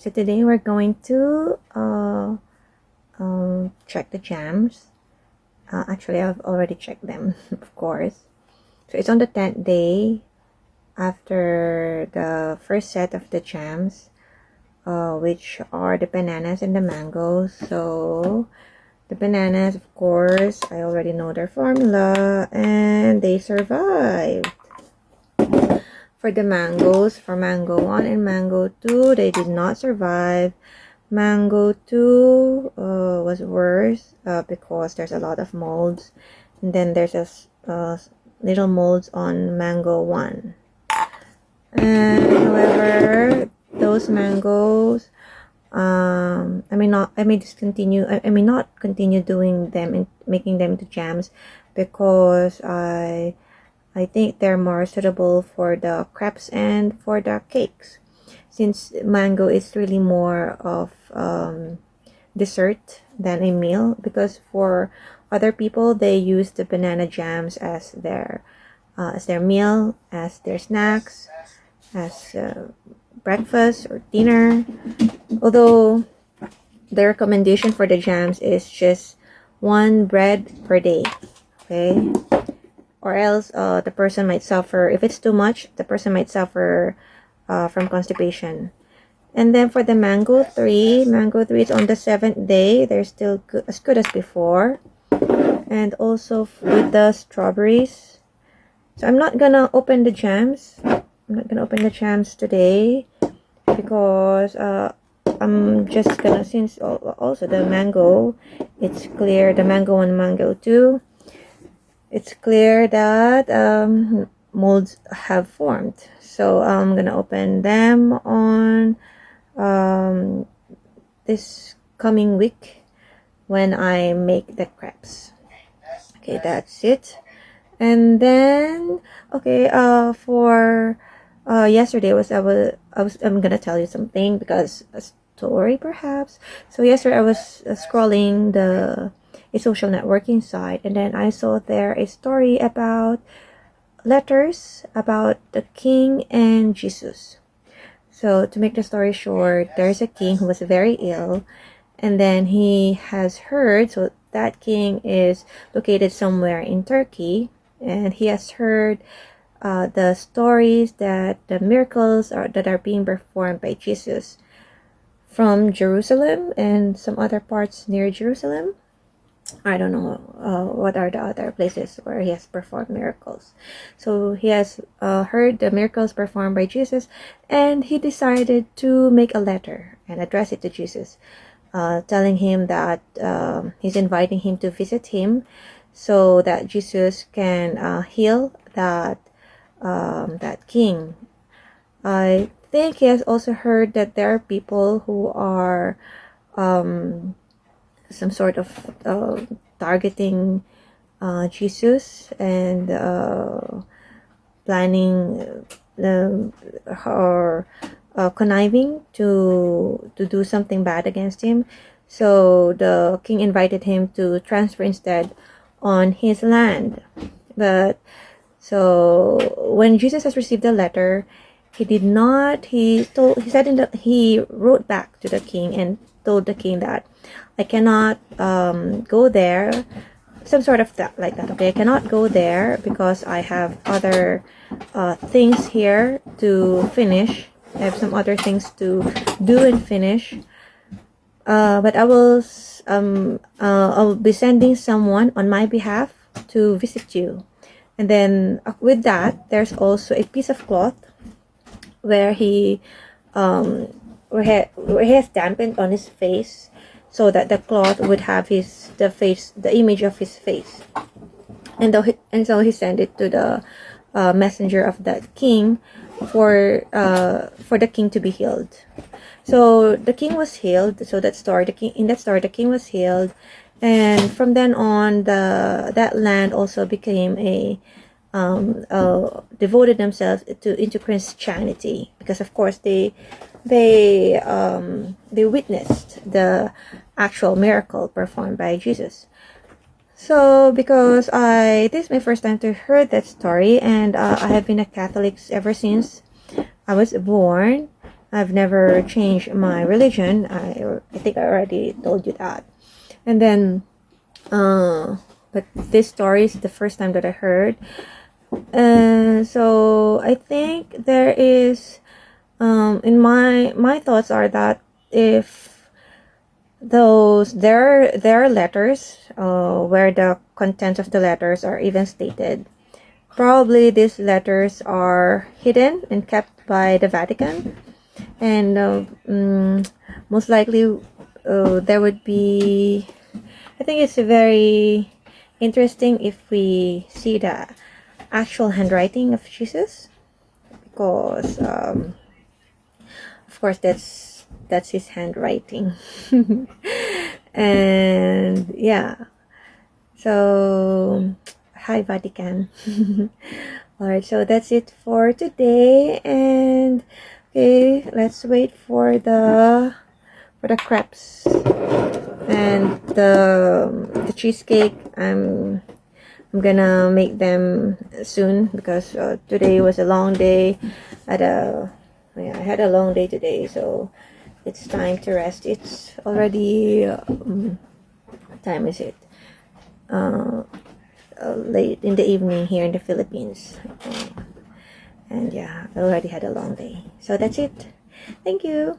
So today we're going to check the jams. Actually, I've already checked them, of course. So it's on the 10th day after the first set of the jams, which are the bananas and the mangoes. So the bananas, of course, I already know their formula, and they survived. For the mangoes, for mango 1 and mango 2, they did not survive. Mango 2 was worse because there's a lot of molds, and then there's a little molds on mango 1. And however, those mangoes, I may not continue doing them and making them into jams, because I think they're more suitable for the crepes and for the cakes, since mango is really more of dessert than a meal. Because for other people, they use the banana jams as their meal, as their snacks, as breakfast or dinner. Although the recommendation for the jams is just 1 bread per day, okay? Or else the person might suffer. If it's too much, the person might suffer from constipation. And then for the mango 3 is on the 7th day. They're still as good as before. And also with the strawberries. So I'm not gonna open the jams. I'm not gonna open the jams today, because I'm just gonna, since also the mango, it's clear, the mango 1, mango 2, it's clear that molds have formed. So I'm gonna open them on this coming week when I make the crepes. Okay, that's it. And then okay, for yesterday I'm gonna tell you something, because a story perhaps. So yesterday I was scrolling a social networking site, and then I saw there a story about letters about the king and Jesus. So to make the story short, there's a king who was very ill, and then he has heard, so that king is located somewhere in Turkey, and he has heard the stories, that the miracles that are being performed by Jesus from Jerusalem and some other parts near Jerusalem. I don't know what are the other places where he has performed miracles. So he has heard the miracles performed by Jesus, and he decided to make a letter and address it to Jesus, telling him that he's inviting him to visit him, so that Jesus can heal that king. I think he has also heard that there are people who are some sort of targeting Jesus, and planning or conniving to do something bad against him. So the king invited him to transfer instead on his land. But so when Jesus has received the letter, he did not. He wrote back to the king and told the king that I cannot go there. Some sort of that, like that. Okay, I cannot go there because I have other things here to finish. I have some other things to do and finish. But I'll be sending someone on my behalf to visit you. And then with that, there's also a piece of cloth where he has dampened on his face, so that the cloth would have the image of his face. And so he sent it to the messenger of that king for the king to be healed. So the king was healed. So in that story, the king was healed, and from then on, that land also became devoted themselves into Christianity, because of course they witnessed the actual miracle performed by Jesus. So because this is my first time to hear that story, and I have been a Catholic ever since I was born, I've never changed my religion. I think I already told you that. And then, but this story is the first time that I heard. So I think there is, in my thoughts are that if there are letters, where the contents of the letters are even stated, probably these letters are hidden and kept by the Vatican, and most likely there would be. I think it's very interesting if we see the actual handwriting of Jesus, because of course that's his handwriting. And yeah, so hi Vatican. All right, so that's it for today, and okay, let's wait for the crepes and the cheesecake. I'm gonna make them soon because today was a long day. I had a long day today, so it's time to rest. It's already what time is it? Late in the evening here in the Philippines, and yeah, I already had a long day. So that's it. Thank you.